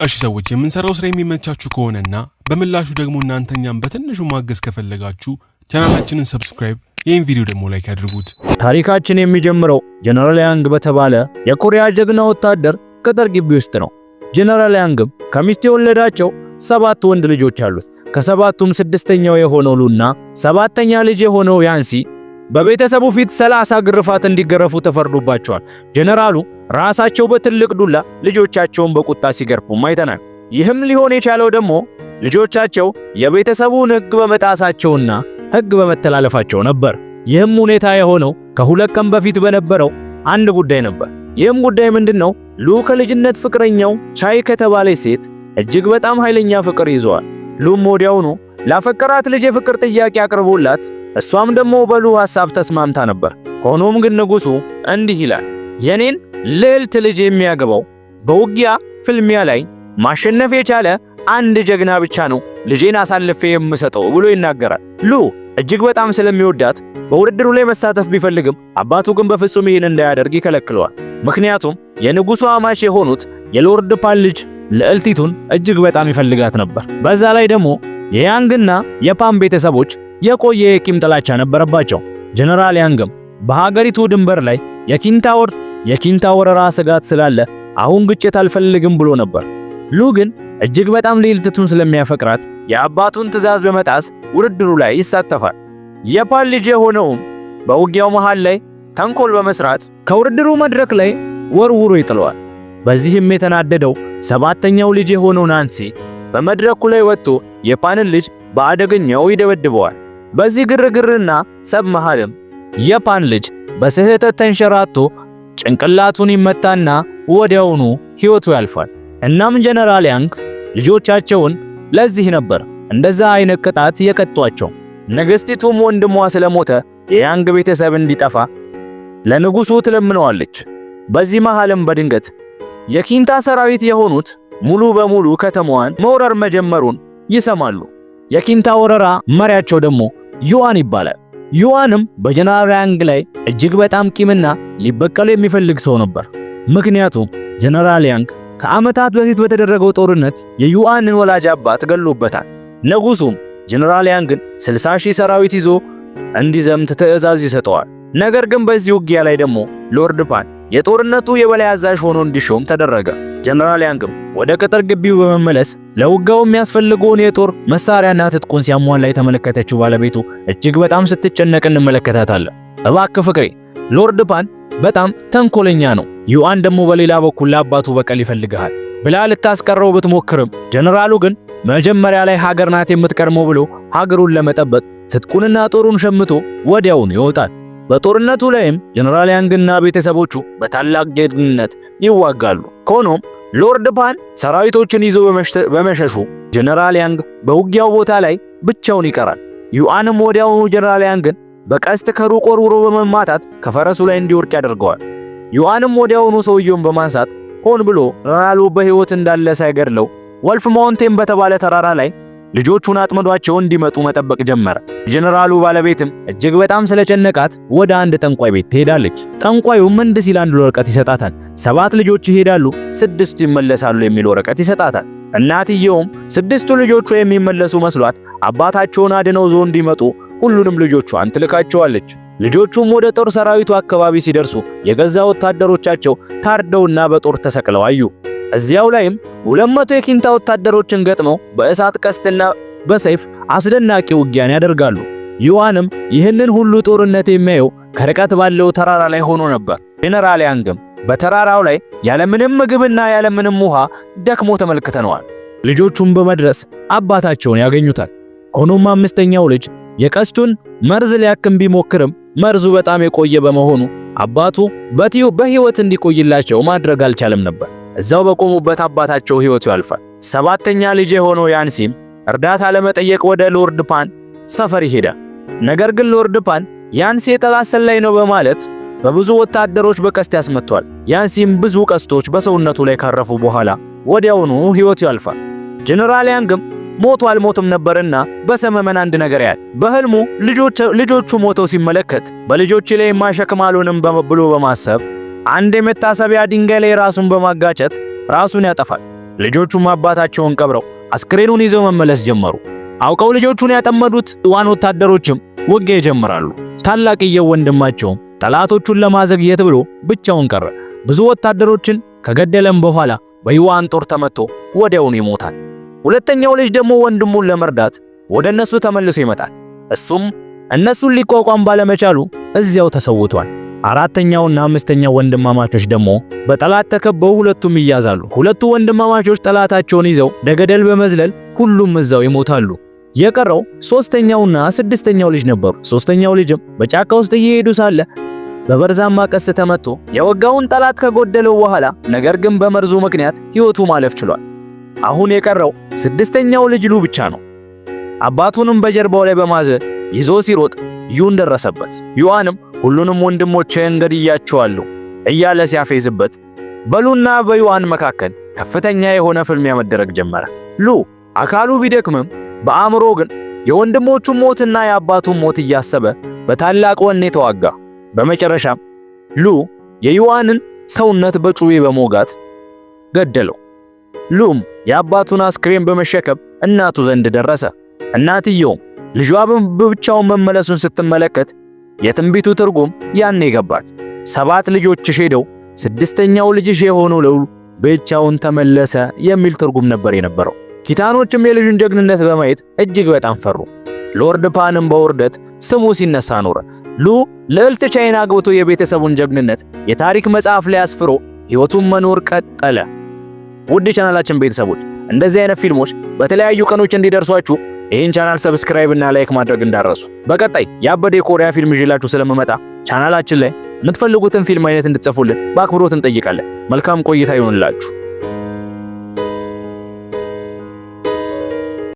እሺ ሰዎች የምንሰራው ስራ የሚመቻችሁ ከሆነና በመላሹ ደግሞ እናንተኛም በትንሹ ማገዝ ከፈለጋችሁ ቻናላችንን ሰብስክራይብ ይህን ቪዲዮ ደግሞ ላይክ አድርጉት። ታሪካችን የሚጀምረው ጀነራል ያንግ በተባለ የኮሪያ ጀግና ወታደር ቅጥር ግቢ ውስጥ ነው። ጀነራል ያንግም ከሚስቱ የወለዳቸው 7 ወንድ ልጆች አሉት። ከሰባቱም ስድስተኛው የሆነው ሉና ሰባተኛ ልጅ የሆነው ያንሲ በቤተሰቡ ፊት 30 ግርፋት እንዲገረፉ ተፈርዶባቸዋል። ጀነራሉ ራሳቸው በትልቅ ዱላ ልጆቻቸውን በቁጣ ሲገርፉ አይተናል። ይህም ሊሆን የቻለው ደግሞ ልጆቻቸው የቤተሰቡን ሕግ በመጣሳቸውና ሕግ በመተላለፋቸው ነበር። ይህም ሁኔታ የሆነው ከ2 ቀን በፊት በነበረው አንድ ጉዳይ ነበር። ይህም ጉዳይ ምንድነው? ሉ ከልጅነት ፍቅረኛው ቻይ ከተባለች ሴት እጅግ በጣም ኃይለኛ ፍቅር ይዟል። ሉም ወዲያውኑ ላፈቀራት ልጅ የፍቅር ጥያቄ አቅርቦላት እሷም ደግሞ በሉ ሐሳብ ተስማምታ ነበር። ሆኖም ግን ንጉሱ እንዲህ ይላል፣ የኔን ልዕልት ልጅ የሚያገባው በውጊያ ፍልሚያ ላይ ማሸነፍ የቻለ አንድ ጀግና ብቻ ነው ልጄን አሳልፌ የምሰጠው ብሎ ይናገራል። ሉ እጅግ በጣም ስለሚወዳት በውድድሩ ላይ መሳተፍ ቢፈልግም አባቱ ግን በፍጹም ይህን እንዳያደርግ ይከለክለዋል። ምክንያቱም የንጉሱ አማች የሆኑት የሎርድ ፓን ልጅ ልዕልቲቱን እጅግ በጣም ይፈልጋት ነበር። በዛ ላይ ደግሞ የያንግና የፓን ቤተሰቦች የቆየ የቂም ጥላቻ ነበረባቸው። ጀነራል ያንግም በሀገሪቱ ድንበር ላይ የኪንታ ወረራ ስጋት ስላለ አሁን ግጭት አልፈልግም ብሎ ነበር። ሉ ግን እጅግ በጣም ልዕልቲቱን ስለሚያፈቅራት የአባቱን ትዕዛዝ በመጣስ ውድድሩ ላይ ይሳተፋል። የፓን ልጅ የሆነውም በውጊያው መሃል ላይ ተንኮል በመስራት ከውድድሩ መድረክ ላይ ወርውሮ ይጥለዋል። በዚህም የተናደደው ሰባተኛው ልጅ የሆነው ናንሲ በመድረኩ ላይ ወጥቶ የፓንን ልጅ በአደገኛው ይደበድበዋል። በዚህ ግርግርና ሰብ መሃልም የፓን ልጅ በስህተት ተንሸራቶ ጭንቅላቱን ይመታና ወዲያውኑ ሕይወቱ ያልፋል። እናም ጀነራል ያንግ ልጆቻቸውን ለዚህ ነበር እንደዛ አይነት ቅጣት የቀጧቸው። ንግስቲቱም ወንድሟ ስለሞተ የያንግ ቤተሰብ እንዲጠፋ ለንጉሱ ትለምነዋለች። በዚህ መሃልም በድንገት የኪንታ ሰራዊት የሆኑት ሙሉ በሙሉ ከተማዋን መውረር መጀመሩን ይሰማሉ። የኪንታ ወረራ መሪያቸው ደግሞ ዩዋን ይባላል። ዩዋንም በጀነራል ያንግ ላይ እጅግ በጣም ቂምና ሊበቀል የሚፈልግ ሰው ነበር። ምክንያቱም ጀነራል ያንግ ከዓመታት በፊት በተደረገው ጦርነት የዩዋንን ወላጅ አባት ገሎበታል። ንጉሱም ጀነራል ያንግን 60,000 ሰራዊት ይዞ እንዲዘምት ትዕዛዝ ይሰጠዋል። ነገር ግን በዚህ ውጊያ ላይ ደግሞ ሎርድ ፓን የጦርነቱ የበላይ አዛዥ ሆኖ እንዲሾም ተደረገ። ጀነራል ያንግም ወደ ቅጥር ግቢው በመመለስ ለውጋው የሚያስፈልገውን የጦር መሳሪያና ትጥቁን ሲያሟላ የተመለከተችው ባለቤቱ እጅግ በጣም ስትጨነቅ እንመለከታታለን። እባክህ ፍቅሬ፣ ሎርድ ፓን በጣም ተንኮለኛ ነው፣ ዩዋን ደግሞ በሌላ በኩል ለአባቱ በቀል ይፈልጋል ብላ ልታስቀረው ብትሞክርም ጀነራሉ ግን መጀመሪያ ላይ ሀገር ናት የምትቀርመው ብሎ ሀገሩን ለመጠበቅ ትጥቁንና ጦሩን ሸምቶ ወዲያውኑ ይወጣል። በጦርነቱ ላይም ጀነራል ያንግና ቤተሰቦቹ በታላቅ ጀግንነት ይዋጋሉ። ሆኖም ሎርድ ፓን ሰራዊቶችን ይዞ በመሸሹ ጀነራል ያንግ በውጊያው ቦታ ላይ ብቻውን ይቀራል። ዩዋንም ወዲያውኑ ጀነራል ያንግን በቀስት ከሩቅ ወርውሮ በመማታት ከፈረሱ ላይ እንዲወድቅ ያደርገዋል። ዩዋንም ወዲያውኑ ሰውየውን በማንሳት ሆን ብሎ ጀነራሉ በሕይወት እንዳለ ሳይገድለው ወልፍ ማውንቴን በተባለ ተራራ ላይ ልጆቹን አጥምዷቸው እንዲመጡ መጠበቅ ጀመረ። ጀነራሉ ባለቤትም እጅግ በጣም ስለጨነቃት ወደ አንድ ጠንቋይ ቤት ትሄዳለች። ጠንቋዩም እንዲህ ሲል አንድ ወረቀት ይሰጣታል። 7 ልጆች ይሄዳሉ፣ 6 ይመለሳሉ የሚል ወረቀት ይሰጣታል። እናትየውም 6ቱ ልጆቿ የሚመለሱ መስሏት አባታቸውን አድነው ዞ እንዲመጡ ሁሉንም ልጆቿን ትልካቸዋለች። ልጆቹም ወደ ጦር ሰራዊቱ አካባቢ ሲደርሱ የገዛ ወታደሮቻቸው ታርደውና በጦር ተሰቅለው አዩ። እዚያው ላይም 200 የኪንታ ወታደሮችን ገጥመው በእሳት ቀስትና በሰይፍ አስደናቂ ውጊያን ያደርጋሉ። ዩዋንም ይህንን ሁሉ ጦርነት የሚያየው ከርቀት ባለው ተራራ ላይ ሆኖ ነበር። ጀነራል ያንግም በተራራው ላይ ያለምንም ምግብና ያለምንም ውሃ ደክሞ ተመልክተነዋል። ልጆቹም በመድረስ አባታቸውን ያገኙታል። ሆኖም 5ኛው ልጅ የቀስቱን መርዝ ሊያክም ቢሞክርም መርዙ በጣም የቆየ በመሆኑ አባቱ በሕይወት እንዲቆይላቸው ማድረግ አልቻለም ነበር። እዛው በቆሙበት አባታቸው ሕይወቱ ያልፋል። 7ኛ ልጅ የሆነው ያንሲም እርዳታ ለመጠየቅ ወደ ሎርድ ፓን ሰፈር ይሄዳል። ነገር ግን ሎርድ ፓን ያንሲ የጠላት ሰላይ ነው በማለት በብዙ ወታደሮች በቀስት ያስመቷል። ያንሲም ብዙ ቀስቶች በሰውነቱ ላይ ካረፉ በኋላ ወዲያውኑ ሕይወቱ ያልፋል። ጀነራል ያንግም ሞቱ አልሞትም ነበርና በሰመመን አንድ ነገር ያያል። በህልሙ ልጆቹ ሞተው ሲመለከት በልጆቹ ላይ ማሸክም አልሆንም ብሎ በማሰብ አንድ የመታሰቢያ ድንጋይ ላይ ራሱን በማጋጨት ራሱን ያጠፋል። ልጆቹም አባታቸውን ቀብረው አስክሬኑን ይዘው መመለስ ጀመሩ። አውቀው ልጆቹን ያጠመዱት ዋን ወታደሮችም ውጊያ ይጀምራሉ። ታላቅየው ወንድማቸውም ጠላቶቹን ለማዘግየት ብሎ ብቻውን ቀረ። ብዙ ወታደሮችን ከገደለም በኋላ በዩዋን ጦር ተመቶ ወዲያውኑ ይሞታል። ሁለተኛው ልጅ ደግሞ ወንድሙን ለመርዳት ወደ እነሱ ተመልሶ ይመጣል። እሱም እነሱን ሊቋቋም ባለመቻሉ እዚያው ተሰውቷል። አራተኛውና አምስተኛው ወንድማማቾች ደግሞ በጠላት ተከበው ሁለቱም ይያዛሉ። ሁለቱ ወንድማማቾች ጠላታቸውን ይዘው ደገደል በመዝለል ሁሉም እዛው ይሞታሉ። የቀረው ሶስተኛውና ስድስተኛው ልጅ ነበሩ። ሶስተኛው ልጅም በጫካ ውስጥ እየሄዱ ሳለ በበርዛማ ቀስት ተመቶ የወጋውን ጠላት ከጎደለው በኋላ ነገር ግን በመርዙ ምክንያት ሕይወቱ ማለፍ ችሏል። አሁን የቀረው ስድስተኛው ልጅ ሉ ብቻ ነው። አባቱንም በጀርባው ላይ በማዘል ይዞ ሲሮጥ ዩን ደረሰበት። ዩዋንም ሁሉንም ወንድሞቼን ገድያቸዋለሁ እያለ ሲያፌዝበት በሉና በዩዋን መካከል ከፍተኛ የሆነ ፍልሚያ መደረግ ጀመረ። ሉ አካሉ ቢደክምም በአእምሮ ግን የወንድሞቹን ሞትና የአባቱን ሞት እያሰበ በታላቅ ወኔ ተዋጋ። በመጨረሻም ሉ የዩዋንን ሰውነት በጩቤ በመውጋት ገደለው። ሉም የአባቱን አስክሬን በመሸከም እናቱ ዘንድ ደረሰ። እናትየውም ልጇ ብቻውን መመለሱን ስትመለከት የትንቢቱ ትርጉም ያኔ ገባት። 7 ልጆችሽ ሄደው ስድስተኛው ልጅሽ የሆነው ሉ ብቻውን ተመለሰ የሚል ትርጉም ነበር የነበረው። ኪታኖችም የልጁን ጀግንነት በማየት እጅግ በጣም ፈሩ። ሎርድ ፓንም በውርደት ስሙ ሲነሳ ኖረ። ሉ ልዕልት ቻይና አግብቶ የቤተሰቡን ጀግንነት የታሪክ መጽሐፍ ላይ አስፍሮ ሕይወቱን መኖር ቀጠለ። ውድ ቻናላችን ቤተሰቦች እንደዚህ አይነት ፊልሞች በተለያዩ ቀኖች እንዲደርሷችሁ ይህን ቻናል ሰብስክራይብ እና ላይክ ማድረግ እንዳትረሱ። በቀጣይ ያበደ የኮሪያ ፊልም ይዤላችሁ ስለምመጣ ቻናላችን ላይ የምትፈልጉትን ፊልም አይነት እንድትጽፉልን በአክብሮት እንጠይቃለን። መልካም ቆይታ ይሁንላችሁ።